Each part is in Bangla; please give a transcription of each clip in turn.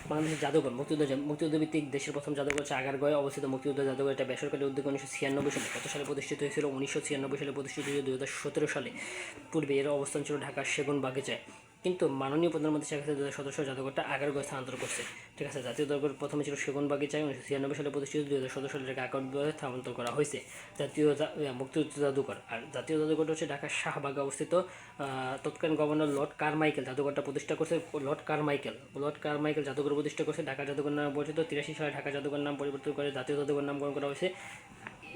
বাংলাদেশের জাদুঘর মুক্তিযুদ্ধভিত্তিক দেশের প্রথম জাদুঘর হচ্ছে আগারগাঁয়ে অবস্থিত। মুক্তিযুদ্ধ জাদুঘর এটা বেসরকারি উদ্যোগে 1996 সালে, কত সালে প্রতিষ্ঠিত হয়েছিল? 1996 সালে প্রতিষ্ঠিত হয়েছিল। 2017 সালে। পূর্বে এর অবস্থান ছিল ঢাকার সেগুনবাগিচায়, কিন্তু মাননীয় প্রধানমন্ত্রী শেখ হাসিনা 2017 সালে জাদুঘরটা আগারগাঁয়ে স্থানান্তর করছে। ঠিক আছে, জাতীয় জাদুঘর প্রথমে ছিল সেগুনবাগিচায়, 1996 সালে প্রতিষ্ঠিত, 2017 সালে এটাকে আগারগাঁয়ে স্থানান্তর করা হয়েছে জাতীয় মুক্তিযুদ্ধ জাদুঘর। আর জাতীয় জাদুঘরটা হচ্ছে ঢাকার শাহবাগে অবস্থিত। তৎকালীন গভর্নর লর্ড কারমাইকেল জাদুঘরটা প্রতিষ্ঠা করছে। লর্ড কারমাইকেল জাদুঘর প্রতিষ্ঠা করছে। ঢাকা জাদুঘর নামে পরিচিত। 83 সালে ঢাকা জাদুঘর নাম পরিবর্তন করে জাতীয় জাদুঘর নামকরণ করা হয়েছে।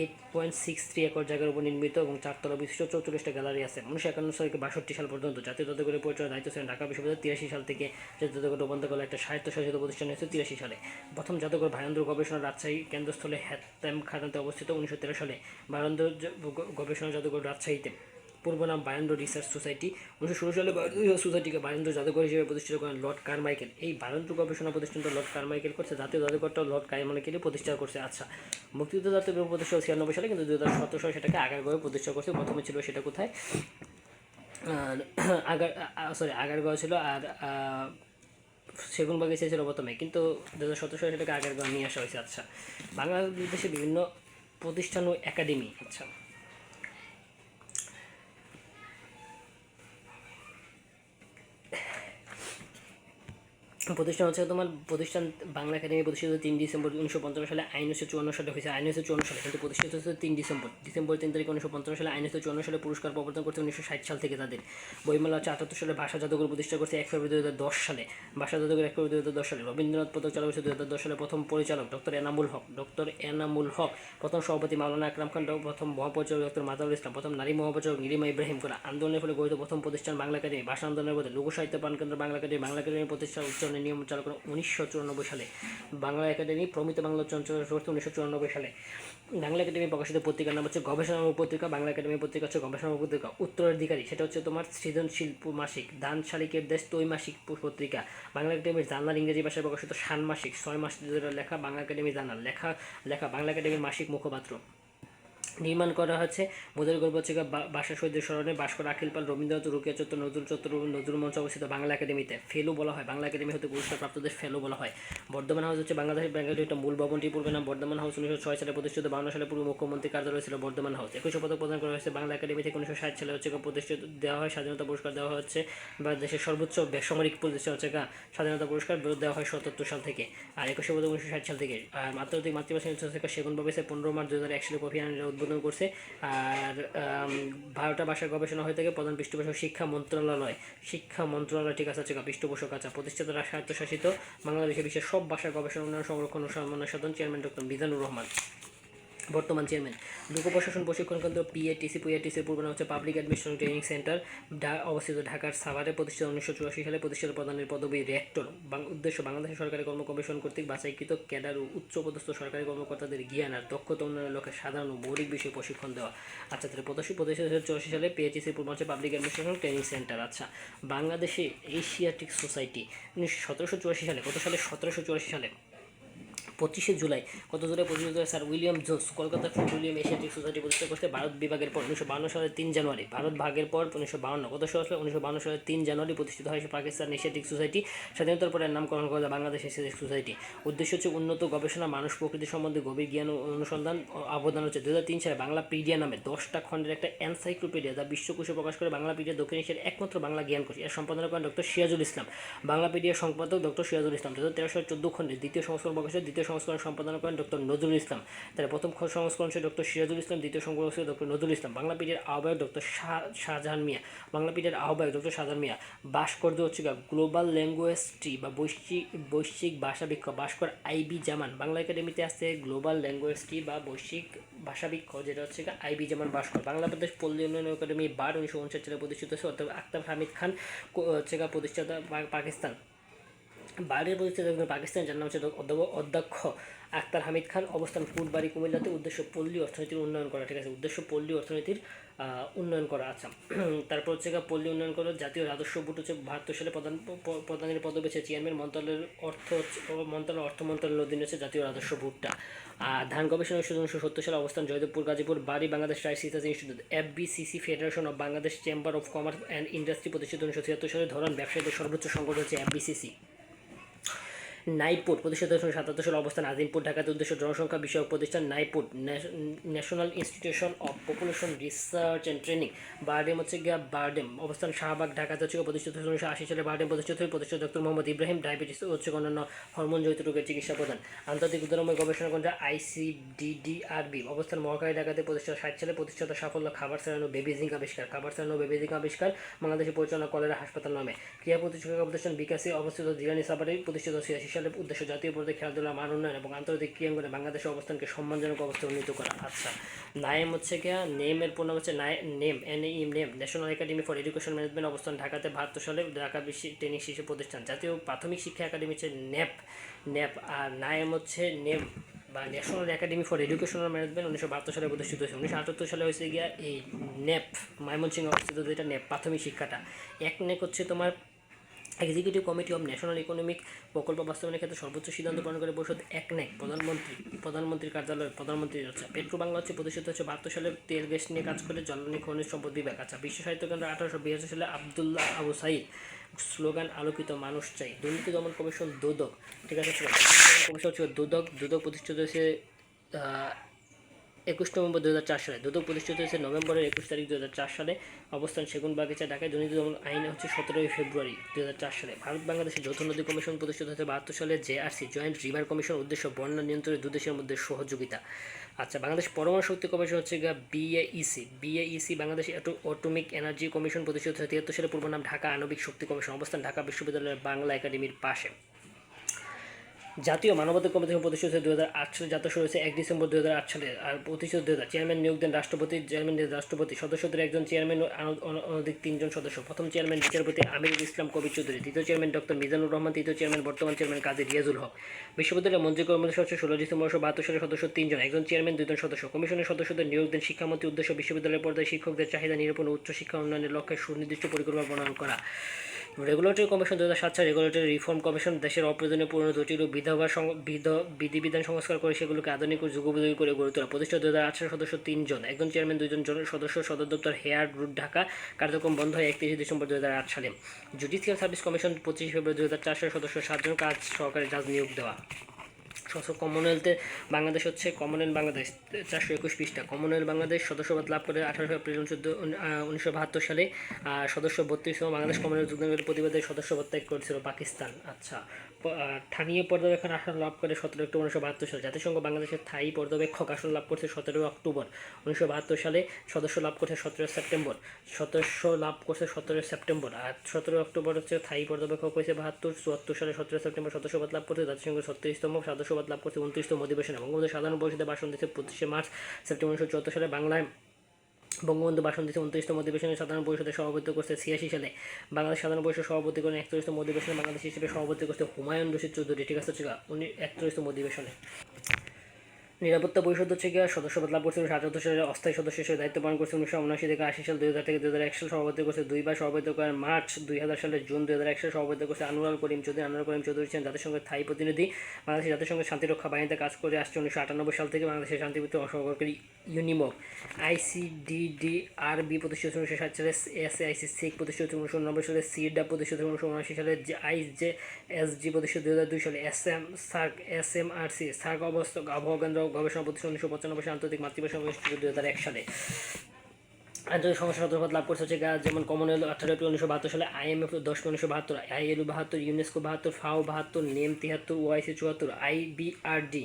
8.63 একর জায়গার উপর নির্মিত এবং 4 তলা বিশিষ্ট 44টা গ্যালারি আছে। 1951 সাল থেকে 62 সাল পর্যন্ত জাতীয় জাদুঘরের পরিচালনার দায়িত্ব ছিলেন ঢাকা বিশ্ববিদ্যালয়। 83 সাল থেকে জাতীয় জাদুঘর রূপান্তর করা একটা স্বায়ত্তশাসিত প্রতিষ্ঠান হয়েছে 83 সালে। প্রথম জাদুঘর ভায়ান্দ্র গবেষণা রাজশাহী কেন্দ্রস্থলে হাতেমখানাতে অবস্থিত। 1913 সালে ভায়ান্দ্র গবেষণা জাদুঘর রাজশাহীতে, পূর্ব নাম বায়ান্দ্র রিসার্চ সোসাইটি। 1916 সালে সোসাইটিকে বায়ান্দ্র জাদুঘর হিসেবে প্রতিষ্ঠিত করেন লর্ড কারমাইকেল। এই বায়ান্দ্র গবেষণা প্রতিষ্ঠানটা লর্ড কারমাইকেল করছে। জাতীয় জাদুঘরটা লর্ড কারমাইকেলই প্রতিষ্ঠা করছে। আচ্ছা, মুক্তিযুদ্ধ জাতীয় প্রতিষ্ঠা 96 সালে, কিন্তু 2017 সালে সেটাকে আগারগাঁয়ে প্রতিষ্ঠা করছে। প্রথমে ছিল সেটা কোথায়? আগারগাঁও ছিল, আর সেগুনবাগিচা ছিল প্রথমে, কিন্তু 2017 সালে সেটাকে আগারগাঁও নিয়ে আসা হয়েছে। আচ্ছা, বাংলাদেশে বিভিন্ন প্রতিষ্ঠান ও একাডেমি। আচ্ছা, প্রতিষ্ঠান হচ্ছে তোমার প্রতিষ্ঠান বাংলা একাডেমি প্রতিষ্ঠিত 3 ডিসেম্বর 1955 সালে। আইন 1954 সালে হয়েছে, আইন 1954 সালে, কিন্তু প্রতিষ্ঠিত হচ্ছে 3 ডিসেম্বর 3 তারিখ 1955 সালে। আইন 1954 সালে পুরস্কার প্রবর্তন করছে 1960 সাল থেকে তাদের। বইমেলা হচ্ছে 78 সালে। ভাষা জাদুঘর প্রতিষ্ঠা করছে 1 ফেব্রুয়ারি 2010 সালে। ভাষা জাদুঘর 1 ফেব্রুয়ারি 2010 সালে। রবীন্দ্রনাথ পদক চালু হয়েছে 2010 সালে। প্রথম পরিচালক ডক্টর এনামুল হক। প্রথম সভাপতি মাওলানা আকরাম খান। প্রথম মহাপরিচালক ডক্টর মাজারুল ইসলাম। প্রথম নারী মহাপরিচালক নীলিমা ইব্রাহিম করা। আন্দোলনের ফলে গঠিত প্রথম প্রতিষ্ঠান বাংলা একাডেমি। ভাষা আন্দোলনের মধ্যে লোক সাহিত্য প্রাণকেন্দ্র বাংলা একাডেমি। বাংলা একাডেমি প্রতিষ্ঠা উচ্চারণের নিয়ম চালু করে 1994 সালে। বাংলা একাডেমি প্রমিত বাংলা উচ্চারণ 1994 সালে। বাংলা একাডেমি প্রকাশিত পত্রিকার নাম হচ্ছে গবেষণামূলক পত্রিকা। বাংলা একাডেমি পত্রিকা হচ্ছে গবেষণামূলক পত্রিকা। উত্তরাধিকারী সেটা হচ্ছে তোমার সৃজনশীল মাসিক। দান শালিকের দেশ ত্রৈমাসিক পত্রিকা। বাংলা একাডেমির জার্নাল ইংরেজি ভাষায় প্রকাশিত ষান্মাসিক। 6 মাস ধরে লেখা বাংলা একাডেমির জার্নাল লেখা বাংলা একাডেমির মাসিক মুখপাত্র। নির্মাণ করা হচ্ছে মুজাহিদুল পত্রিকা ভাষা শহীদদের স্মরণে। ভাস্কর আখিল পাল, রবীন্দ্রনাথ, রুকিয়া চত্বর, নজরুল মঞ্চ অবস্থিত বাংলা একাডেমিতে। ফেলো বলা হয়, বাংলা একাডেমি হতে পুরস্কার প্রাপ্তদের ফেলো বলা হয়। বর্ধমান হাউস হচ্ছে বাংলাদেশ ব্যাংকের একটা মূল ভবনটি পূর্বে নাম বর্ধমান হাউস। 1906 সালে প্রতিষ্ঠিত। 52 সালে পূর্ব মুখ্যমন্ত্রী কার্যালয় ছিল বর্ধমান হাউস। 21 পদক প্রদান করা হয়েছে বাংলা একাডেমি থেকে। 1960 সালে হচ্ছে প্রতিষ্ঠিত দেওয়া হয় স্বাধীনতা পুরস্কার দেওয়া হচ্ছে, বা দেশের সর্বোচ্চ বেসামরিক প্রতিষ্ঠান হচ্ছে স্বাধীনতা পুরস্কার দেওয়া হয় 77 সাল থেকে। আর 21 পদক 1960 সাল থেকে। আর আন্তর্জাতিক মাতৃভাষা থেকে সেগুনবাগিচা 15 মার্চ 2001 সালে কফি আনানের উদ্বোধন করছে। আর 12টা ভাষার গবেষণা হয়ে থাকে। প্রধান পৃষ্ঠপোষক শিক্ষা মন্ত্রণালয়। ঠিক আছে। পৃষ্ঠপোষক আছে। প্রতিষ্ঠাতা স্বায়ত্তশাসিত বাংলাদেশে বিশ্বের সব ভাষার গবেষণা উন্নয়ন সংরক্ষণ ও সমন্বয় সাধন। চেয়ারম্যান ডক্টর মিজানুর রহমান, বর্তমান চেয়ারম্যান। লোক প্রশাসন প্রশিক্ষণ কেন্দ্র পিএটিসির পূর্ব নাম হচ্ছে পাবলিক অ্যাডমিনিস্ট্রেশন ট্রেনিং সেন্টার, অবস্থিত ঢাকার সাভারে। প্রতিষ্ঠিত 1984 সালে। প্রতিষ্ঠাতা প্রধানের পদবী রেক্টর। উদ্দেশ্য বাংলাদেশের সরকারি কমিশন কর্তৃক বাছাইকৃত ক্যাডার ও উচ্চপদস্থ সরকারি কর্মকর্তাদের জ্ঞান আর দক্ষতা উন্নয়নের লক্ষ্যে সাধারণ ও মৌলিক বিষয়ে প্রশিক্ষণ দেওয়া। আচ্ছা, তাহলে প্রতিষ্ঠিত 1984 সালে। পিএটিসির পূর্ব হচ্ছে পাবলিক অ্যাডমিনিস্ট্রেশন ট্রেনিং সেন্টার। আচ্ছা, বাংলাদেশে এশিয়াটিক সোসাইটি 1784 সালে। কত সালে? 1784 সালে 25 জুলাই। কত July? 25 July sir William Jones Kolkata fort William Asiatic society প্রতিষ্ঠা করতে। ভারত বিভাগের পর 1952 সালের 3 জানুয়ারি। ভারত ভাগের পর 1952। কত সালে? 1952 সালের 3 জানুয়ারি প্রতিষ্ঠিত হয় পাকিস্তান এশিয়াটিক সোসাইটি। স্বাধীনতার পরে নামকরণ করা বাংলাদেশ এশিয়াটিক সোসাইটি। উদ্দেশ্য হচ্ছে উন্নত গবেষণা, মানুষ প্রকৃতি সম্বন্ধে গভীর জ্ঞান ও অনুসন্ধান। অবদান হচ্ছে 2003 সালে বাংলাপিডিয়া নামে 10টা খণ্ডের একটা এনসাইক্লোপিডিয়া যা বিশ্বকোষে প্রকাশ করে। বাংলাপিডিয়া দক্ষিণ এশিয়ার একমাত্র বাংলা জ্ঞানকোষ। এর সম্পাদনা করেন ডক্টর সিরাজুল ইসলাম। বাংলাপিডিয়ার সম্পাদক ডক্টর সিরাজুল ইসলাম। 2013 সালে 14 খণ্ডের দ্বিতীয় সংস্করণ প্রকাশ হয়। দ্বিতীয় সংস্করণ সম্পাদনা করেন ডক্টর নজরুল ইসলাম। তার প্রথম সংস্করণ ছিল ডক্টর সিরাজুল ইসলাম, দ্বিতীয় সংস্করণ ছিল ডক্টর নজরুল ইসলাম। বাংলাপিডিয়ার আহ্বায়ক ডক্টর শাহজাহান মিয়া। ভাস্কর্য হচ্ছে গ্লোবাল ল্যাঙ্গুয়েজ ট্রি বা বৈশ্বিক ভাষাবৃক্ষ। ভাস্কর আইবি জামান। বাংলা একাডেমিতে আছে গ্লোবাল ল্যাঙ্গুয়েজ ট্রি বা বৈশ্বিক ভাষাবৃক্ষ, যেটা হচ্ছে আইবি জামান ভাস্কর। বাংলাদেশ পল্লী উন্নয়ন একাডেমি বার 1959 সালে প্রতিষ্ঠিত হয়েছে। অর্থাৎ আক্তার হামিদ খান হচ্ছে প্রতিষ্ঠাতা পাকিস্তান। বারের প্রতিষ্ঠাতা পাকিস্তান, যার নাম হচ্ছে অধ্যক্ষ আক্তার হামিদ খান। অবস্থান ফুলবাড়ি কুমিল্লাতে। উদ্দেশ্য পল্লী অর্থনীতির উন্নয়ন করা। ঠিক আছে, উদ্দেশ্য পল্লী অর্থনীতির উন্নয়ন করা। আচ্ছা তারপর হচ্ছে পল্লী উন্নয়ন করা। জাতীয় রাজস্ব বোর্ড হচ্ছে 72 সালে প্রধানের পদ পেয়েছে চেয়ারম্যান মন্ত্রণালয়ের অর্থ মন্ত্রণালয়ের অধীনে হচ্ছে জাতীয় রাজস্ব বোর্ডটা। আর ধান গবেষণা ইনস্টিটিউট 1970 সালে অবস্থান জয়দেবপুর গাজীপুর বাড়ি Bangladesh rice research institute. FBCC federation of Bangladesh chamber of commerce and industry প্রতিষ্ঠিত 1976 সালে। ধরন ব্যবসায়ীদের সর্বোচ্চ সংগঠন হচ্ছে FBCC। নাইপুট প্রতিষ্ঠিত 1977 সালে অবস্থান আজিমপুর ঢাকাতে। উদ্দেশ্য জনসংখ্যা বিষয়ক প্রতিষ্ঠান NIPORT National Institution of Population Research and Training. BIRDEM হচ্ছে বারডেম অবস্থান শাহবাগ ঢাকাতে হচ্ছে প্রতিষ্ঠিত 1980 সালে। বারডেম প্রতিষ্ঠিত ডক্টর মোহাম্মদ ইব্রাহিম। ডায়াবেটিস হচ্ছে অন্যান্য হরমোনজনিত রোগের চিকিৎসা প্রদান। আন্তর্জাতিক উদ্যানময় গবেষণা কেন্দ্র ICDDRB অবস্থান মহাখালী ঢাকাতে প্রতিষ্ঠা 60 সালে। প্রতিষ্ঠাতা সাফল্য খাবার ছাড়ানো বেবি জিঙ্ক আবিষ্কার। বাংলাদেশে পরিচালনা কলেরা হাসপাতাল নামে। ক্রীড়া প্রতিষ্ঠান বিকাশে অবস্থিত জিরানি সাভারে প্রতিষ্ঠিত 86 সালে। উদ্দেশ্য জাতীয় পর্যায়ে খেলাধুলা মান উন্নয়ন এবং আন্তর্জাতিক ক্রীড়াঙ্গনে বাংলাদেশের অবস্থানকে সম্মানজনক অবস্থায় উন্নীত করা। আচ্ছা নাইম হচ্ছে নেমের পূর্ণ হচ্ছে name national academy for education management অবস্থান ঢাকাতে 72 সালে। ঢাকা বিশ্ব ট্রেনিং শীর্ষ প্রতিষ্ঠান। জাতীয় প্রাথমিক শিক্ষা একাডেমি হচ্ছে ন্যাপ। আর নাইম হচ্ছে নেম বা national academy for educational management 1972 সালে প্রতিষ্ঠিত হয়েছে। 1978 সালে হয়েছে এই ন্যাপ ময়মনসিংহে অবস্থিত যেটা ন্যাপ প্রাথমিক শিক্ষাটা। নেক হচ্ছে তোমার executive committee of national economic প্রকল্প বাস্তবায়নের ক্ষেত্রে সর্বোচ্চ সিদ্ধান্ত প্রণয়নকারী পরিষদ। নেক প্রধানমন্ত্রীর কার্যালয় প্রধানমন্ত্রীর হচ্ছে। পেট্রো বাংলা হচ্ছে প্রতিষ্ঠিত হচ্ছে 72 সালে। তেল গ্যাস নিয়ে কাজ করে জ্বালানি খনিজ সম্পদ বিভাগ। আচ্ছা বিশ্ব সাহিত্য কেন্দ্র 1882 সালে। আবদুল্লাহ আবু সাইদ। স্লোগান আলোকিত মানুষ চাই। দুর্নীতি দমন কমিশন দুদক। ঠিক আছে কমিশন হচ্ছে দুদক প্রতিষ্ঠিত হয়েছে 21 নভেম্বর 2004 সালে। দুদক প্রতিষ্ঠিত হয়েছে নভেম্বরের 21 তারিখ 2004 সালে। অবস্থান সেগুনবাগিচা ঢাকায়। দুর্নীতি দমন আইন হচ্ছে 17 ফেব্রুয়ারি 2004 সালে। ভারত বাংলাদেশের যৌথ নদী কমিশন প্রতিষ্ঠিত হয়েছে 72 সালে। JRC joint river commission. উদ্দেশ্য বন্যা নিয়ন্ত্রণে দুদেশের মধ্যে সহযোগিতা। আচ্ছা বাংলাদেশ পরমাণু শক্তি কমিশন হচ্ছে BAEC Bangladesh atomic energy commission প্রতিষ্ঠিত হয়েছে 73 সালে। পূর্ব নাম ঢাকা আণবিক শক্তি কমিশন। অবস্থান ঢাকা বিশ্ববিদ্যালয়ের বাংলা একাডেমির পাশে। জাতীয় মানবাধিকার কমিশন প্রতিষ্ঠিত হয়েছে 2008 সালে। যাত্রা শুরু হয়েছে 1 ডিসেম্বর 2008 সালে। আর প্রতিষ্ঠিত 2000 চেয়ারম্যান নিয়োগ দেন রাষ্ট্রপতি। সদস্যদের একজন চেয়ারম্যান অনধিক 3 জন সদস্য। প্রথম চেয়ারম্যান বিচারপতি আমিরুল ইসলাম কবির চৌধুরী। দ্বিতীয় চেয়ারম্যান ডক্টর মিজানুর রহমান। তৃতীয় চেয়ারম্যান বর্তমান চেয়ারম্যান কাজী রিয়াজুল হক। বিশ্ববিদ্যালয়ের মন্ত্রী কর্মচারী হচ্ছে 16 ডিসেম্বর 1972 সালে। সদস্য 3 জন, একজন চেয়ারম্যান 2 জন সদস্য। কমিশনের সদস্যদের নিয়োগ দেন শিক্ষামন্ত্রী। উদ্দেশ্য বিশ্ববিদ্যালয়ের পর্যায়ে শিক্ষকদের চাহিদা নিরূপণ ও উচ্চশিক্ষা উন্নয়নের লক্ষ্যে সুনির্দিষ্ট পরিকল্পনা প্রণয়ন করা। রেগুলেটরি কমিশন 2007 সালে। রেগুলেটরি রিফর্ম কমিশন দেশের অপ্রয়োজনীয় পুরনো জটিল ও বিধিবিধান সংস্কার করে সেগুলোকে আধুনিক ও যুগোপযোগী করে গড়ে তোলা। প্রতিষ্ঠা 2008 সালে। সদস্য 3 জন, একজন চেয়ারম্যান 2 জন সদস্য। সদর দপ্তর হেয়ার রোড ঢাকা। কার্যক্রম বন্ধ হয় 31 ডিসেম্বর 2008 সালে। জুডিশিয়াল সার্ভিস কমিশন 25 ফেব্রুয়ারি 2004 সালে। সদস্য 7 জন, কাজ সহকারী জাজ নিয়োগ দেওয়া। কমনওয়েলথে বাংলাদেশ হচ্ছে কমনওয়েলথ বাংলাদেশ 421 পৃষ্ঠা। কমনওয়েলথ বাংলাদেশ সদস্যপদ লাভ করে 18 এপ্রিল 1972 সালে। আর সদস্য 32 বাংলাদেশ কমনওয়েলথ যুদ্ধের প্রতিবাদে সদস্যপদ ত্যাগ করেছিল পাকিস্তান। আচ্ছা স্থানীয় পর্যবেক্ষণ আসন লাভ করে 17 অক্টোবর 1972 সালে। জাতিসংঘ বাংলাদেশের স্থায়ী পর্যবেক্ষক আসন লাভ করছে 17 অক্টোবর 1972 সালে। সদস্য লাভ করছে 17 সেপ্টেম্বর। আর 17 অক্টোবর হচ্ছে স্থায়ী পর্যবেক্ষক হয়েছে 74 সালে। 17 সেপ্টেম্বর সদস্যপদ লাভ করছে। জাতিসংঘের 36তম সদস্যপদ লাভ করছে 29তম অধিবেশনে। বঙ্গবন্ধু সাধারণ পরিষদে ভাষণ দিচ্ছে 25 মার্চ সেপ্টেম্বর 1974 সালে। বাংলায় বঙ্গবন্ধু ভাষণ দিচ্ছে 29তম অধিবেশনে। সাধারণ পরিষদের সভাপতিত্ব করছে 86 সালে। বাংলাদেশ সাধারণ পরিষদ সভাপতি করেন 41তম অধিবেশনে। বাংলাদেশ হিসেবে সভাপতি করছে হুমায়ুন রশিদ চৌধুরী। ঠিক আছে উনি 41তম অধিবেশনে। নিরাপত্তা পরিষদ হচ্ছে সদস্যপদ লাভ করছে 1978 সালে। অস্থায়ী সদস্য হিসেবে দায়িত্ব পালন করছে 1979 থেকে 80 সাল। 2000 থেকে 2001 সাল সভাপতি করছে। দুইবার সভাপতি করেন মার্চ 2000 সালে, জুন 2001 সালে সভাপতি করছে আনোয়ার করিম চৌধুরী ছিলেন জাতিসংঘের স্থায়ী প্রতিনিধি। বাংলাদেশ জাতিসংঘের শান্তিরক্ষা বাহিনীতে কাজ করে আসছে 1998 সাল থেকে। বাংলাদেশের শান্তিপূর্ণ অসহকারী ইউনিমো ICDDRB প্রতিষ্ঠিত 1960 সালে। SAIC সিক প্রতিষ্ঠিত 1989 সালে। সিডা প্রতিষ্ঠিত 1979 সালে। IJSG প্রতিষ্ঠিত 2002 সালে। SMRC সার্ক আবহাওয়া কেন্দ্র গবেষণা প্রতিষ্ঠান 1995 সালে। আন্তর্জাতিক মাতৃভাষা ইনস্টিটিউট 2001 সালে। আন্তর্জাতিক সংস্থা সদস্যপদ লাভ করছে যেমন কমনওয়েলথ 18 এপ্রিল 1972 সালে। IMF 10 মে 1972, ILO 72, UNESCO 72, FAO 72, name 73, OIC 74, IBRD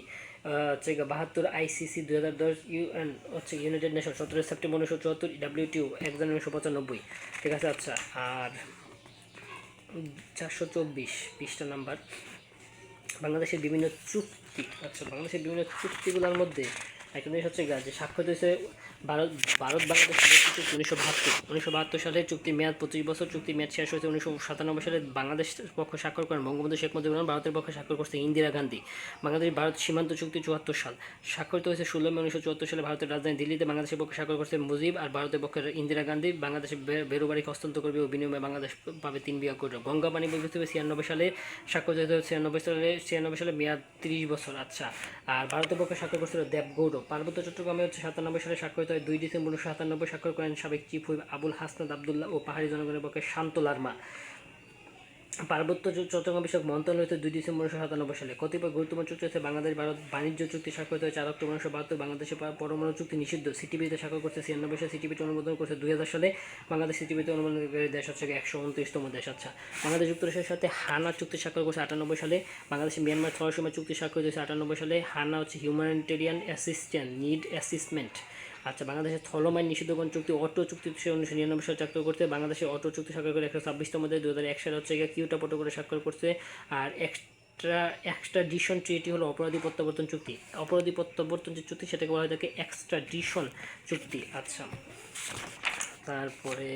হচ্ছে 72, ICC 2010, UN হচ্ছে ইউনাইটেড নেশন 17 সেপ্টেম্বর 1974, WTO 1 জানুয়ারি 1995। ঠিক আছে আচ্ছা আর 424 পৃষ্ঠা নাম্বার বাংলাদেশের বিভিন্ন চুক্তি। আচ্ছা বাংলাদেশের বিভিন্ন চুক্তিগুলোর মধ্যে একটা জিনিস হচ্ছে যে স্বাক্ষরিত হয়েছে ভারত ভারত বাংলাদেশ চুক্তি 1972 সালে চুক্তির মেয়াদ 25 বছর। চুক্তির মেয়াদ শেষ হয়েছে 1997 সালে। বাংলাদেশ পক্ষ স্বাক্ষর করেন বঙ্গবন্ধু শেখ মুজিবুর রহমান, ভারতের পক্ষে স্বাক্ষর করছে ইন্দিরা গান্ধী। বাংলাদেশ ভারত সীমান্ত চুক্তি 74 সাল, স্বাক্ষরিত হয়েছে 16 মে 1974 সালে ভারতের রাজধানী দিল্লিতে। বাংলাদেশের পক্ষে স্বাক্ষর করছে মুজিব আর ভারতের পক্ষে ইন্দিরা গান্ধী। বাংলাদেশে বেরোবাড়ি হস্তান্তর করবে ও বিনিময়ে বাংলাদেশ পাবে 3 বিঘা করে। গঙ্গা পানি বৈধ হবে 96 সালে, স্বাক্ষরিত হয়েছে 96 সালে, মেয়াদ 30 বছর। আচ্ছা, আর ভারতের পক্ষে স্বাক্ষর করছিল দেবগৌড়। পার্বত্য চট্টগ্রামে হচ্ছে 97 সালে স্বাক্ষরিত হয়। 2 ডিসেম্বর 1997 স্বাক্ষর করেন সাবেক চিফ হুইপ আবুল হাসনাত আবদুল্লাহ ও পাহাড়ি জনগণের পক্ষে শান্ত লারমা। পার্বত্য চট্টগ্রাম বিষয়ক মন্ত্রণালয় হয়েছে 2 ডিসেম্বর 1997 সালে। কতিপয় গুরুত্বপূর্ণ চুক্তি হচ্ছে বাংলাদেশ ভারত বাণিজ্য চুক্তি স্বাক্ষরিত হয় 4 অক্টোবর 1972। বাংলাদেশে পরমাণু চুক্তি নিষিদ্ধ। সিটিপিতে স্বাক্ষর করছে 96 সালে, সিটিপিতে অনুমোদন করছে 2000 সালে। বাংলাদেশ সিটিপিতে অনুমোদনকারী দেশ হচ্ছে 129তম দেশ। আচ্ছা, বাংলাদেশ যুক্তরাষ্ট্রের সাথে হানা চুক্তি স্বাক্ষর করছে 98 সালে। বাংলাদেশ মিয়ানমার 6 সময় চুক্তি স্বাক্ষরিত হয়েছে 98 সালে। হানা হচ্ছে হিউম্যানিটেরিয়ান অ্যাসিস্ট্যান্ট নিড অ্যাসিসমেন্ট। আচ্ছা, বাংলাদেশের স্থলমাইন নিষিদ্ধকরণ চুক্তি অটো চুক্তি 1999 সালে স্বাক্ষর করতে। বাংলাদেশের অটো চুক্তি স্বাক্ষর করে 126তম দেশ। 2001 সালে হচ্ছে কিয়োটো প্রোটোকলে স্বাক্ষর করছে। আর এক্সট্রাডিশন ট্রিটি হলো অপরাধী প্রত্যাবর্তন চুক্তি। অপরাধী প্রত্যাবর্তন যে চুক্তি সেটাকে বলা হয় থাকে এক্সট্রাডিশন চুক্তি। আচ্ছা, তারপরে